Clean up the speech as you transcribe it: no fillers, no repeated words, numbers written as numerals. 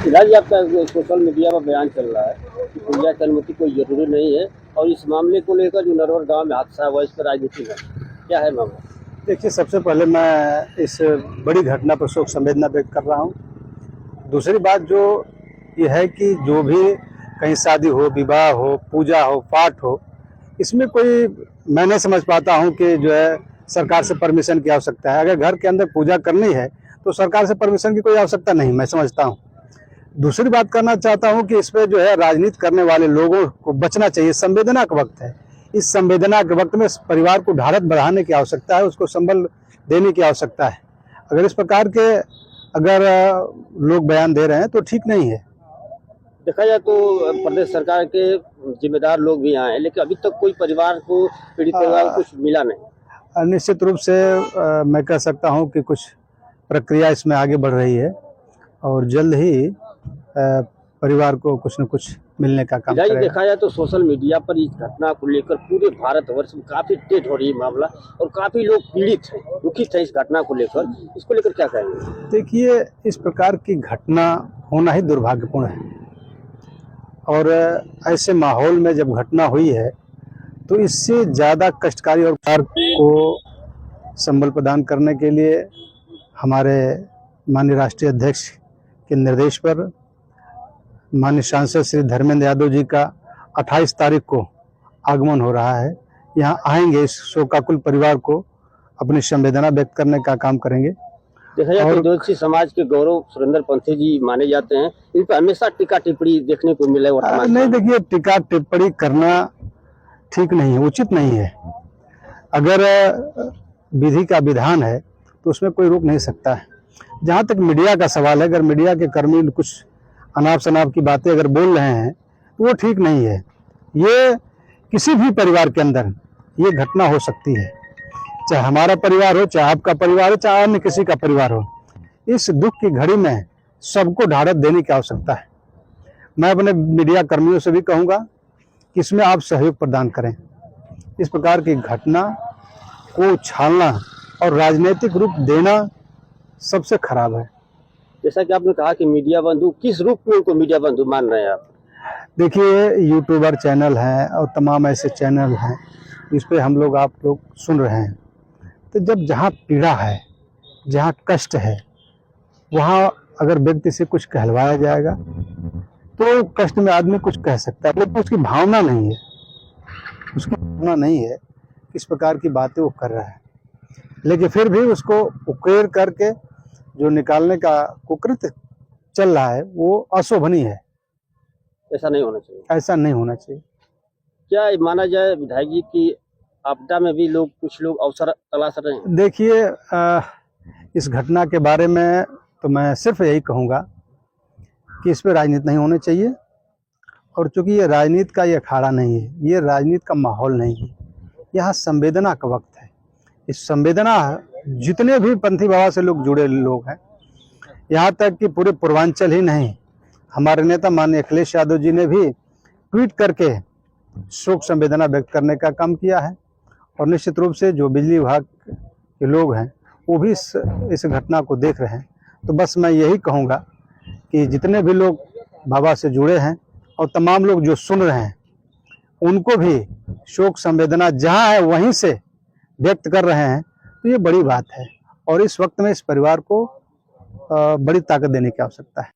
फिलहाल आपका social media पर बयान चल रहा है कि पूजा की अनुमति कोई जरूरी नहीं है और इस मामले को लेकर जो नरवर गांव में हादसा हुआ इस पर राजनीति है, क्या है मामला? देखिए, सबसे पहले मैं इस बड़ी घटना पर शोक संवेदना व्यक्त कर रहा हूँ। दूसरी बात जो ये है कि जो भी कहीं शादी हो, विवाह हो, पूजा हो, पाठ हो, इसमें कोई मैं नहीं समझ पाता हूँ कि जो है सरकार से परमिशन की आवश्यकता है। अगर घर के अंदर पूजा करनी है तो सरकार से परमिशन की कोई आवश्यकता नहीं, मैं समझता हूँ। दूसरी बात करना चाहता हूँ कि इसमें जो है राजनीति करने वाले लोगों को बचना चाहिए। संवेदना का वक्त है, इस संवेदना के वक्त में परिवार को ढाढ़स बढ़ाने की आवश्यकता है, उसको संबल देने की आवश्यकता है। अगर इस प्रकार के लोग बयान दे रहे हैं तो ठीक नहीं है। देखा जाए तो प्रदेश सरकार के जिम्मेदार लोग भी आए हैं, लेकिन अभी तक कोई परिवार को, पीड़ित परिवार को कुछ मिला नहीं। निश्चित रूप से मैं कह सकता हूं कि कुछ प्रक्रिया इसमें आगे बढ़ रही है और जल्द ही परिवार को कुछ न कुछ मिलने का काम करेगा। देखा जाए तो सोशल मीडिया पर इस घटना को लेकर पूरे भारतवर्ष में काफी तेज हो रही है मामला और काफी लोग पीड़ित हैं, दुखित हैं इस घटना को लेकर। इसको लेकर क्या कहेंगे? देखिए, इस प्रकार की घटना होना ही दुर्भाग्यपूर्ण है और ऐसे माहौल में जब घटना हुई है तो इससे ज़्यादा कष्टकारी और परिवार को संबल प्रदान करने के लिए हमारे माननीय राष्ट्रीय अध्यक्ष के निर्देश पर माननीय सांसद श्री धर्मेंद्र यादव जी का 28 तारीख को आगमन हो रहा है। यहाँ आएंगे, इस शोकाकुल परिवार को अपनी संवेदना व्यक्त करने का काम करेंगे। देखा जाए तो दोषी समाज के गौरव सुरेंद्र पंथी जी माने जाते हैं, इन पर हमेशा टीका टिप्पणी देखने को मिले वर्तमान नहीं, देखिए, टीका टिप्पणी करना ठीक नहीं है, उचित नहीं है। अगर विधि का विधान है तो उसमें कोई रोक नहीं सकता है। जहाँ तक मीडिया का सवाल है, अगर मीडिया के कर्मी कुछ अनाप शनाप की बातें अगर बोल रहे हैं तो वो ठीक नहीं है। ये किसी भी परिवार के अंदर ये घटना हो सकती है, चाहे हमारा परिवार हो, चाहे आपका परिवार हो, चाहे अन्य किसी का परिवार हो। इस दुख की घड़ी में सबको ढाढ़स देने की आवश्यकता है। मैं अपने मीडिया कर्मियों से भी कहूँगा कि इसमें आप सहयोग प्रदान करें। इस प्रकार की घटना को उछालना और राजनीतिक रूप देना सबसे खराब है। जैसा कि आपने कहा कि मीडिया बंधु, किस रूप में उनको मीडिया बंधु मान रहे हैं आप? देखिए, यूट्यूबर चैनल हैं और तमाम ऐसे चैनल हैं जिस पे हम लोग, आप लोग सुन रहे हैं। तो जब जहाँ पीड़ा है, जहाँ कष्ट है, वहाँ अगर व्यक्ति से कुछ कहलवाया जाएगा तो कष्ट में आदमी कुछ कह सकता है, लेकिन उसकी भावना नहीं है, उसकी भावना नहीं है किस प्रकार की बातें वो कर रहा है। लेकिन फिर भी उसको उकेर करके जो निकालने का कुकृत्य चल रहा है वो अशोभनीय है। ऐसा नहीं होना चाहिए, ऐसा नहीं होना चाहिए। क्या माना जाए विधायक जी की आपदा में भी कुछ लोग अवसर तलाश रहे हैं? देखिए, इस घटना के बारे में तो मैं सिर्फ यही कहूँगा कि इस पर राजनीति नहीं होनी चाहिए और चूंकि ये राजनीति का ये अखाड़ा नहीं है, ये राजनीति का माहौल नहीं है, यहाँ संवेदना का वक्त है। इस संवेदना जितने भी पंथी बाबा से लोग जुड़े लोग हैं, यहाँ तक कि पूरे पूर्वांचल ही नहीं, हमारे नेता माननीय अखिलेश यादव जी ने भी ट्वीट करके शोक संवेदना व्यक्त करने का काम किया है और निश्चित रूप से जो बिजली विभाग के लोग हैं वो भी इस घटना को देख रहे हैं। तो बस मैं यही कहूँगा कि जितने भी लोग बाबा से जुड़े हैं और तमाम लोग जो सुन रहे हैं उनको भी शोक संवेदना जहाँ है वहीं से व्यक्त कर रहे हैं, तो ये बड़ी बात है और इस वक्त में इस परिवार को बड़ी ताकत देने की आवश्यकता है।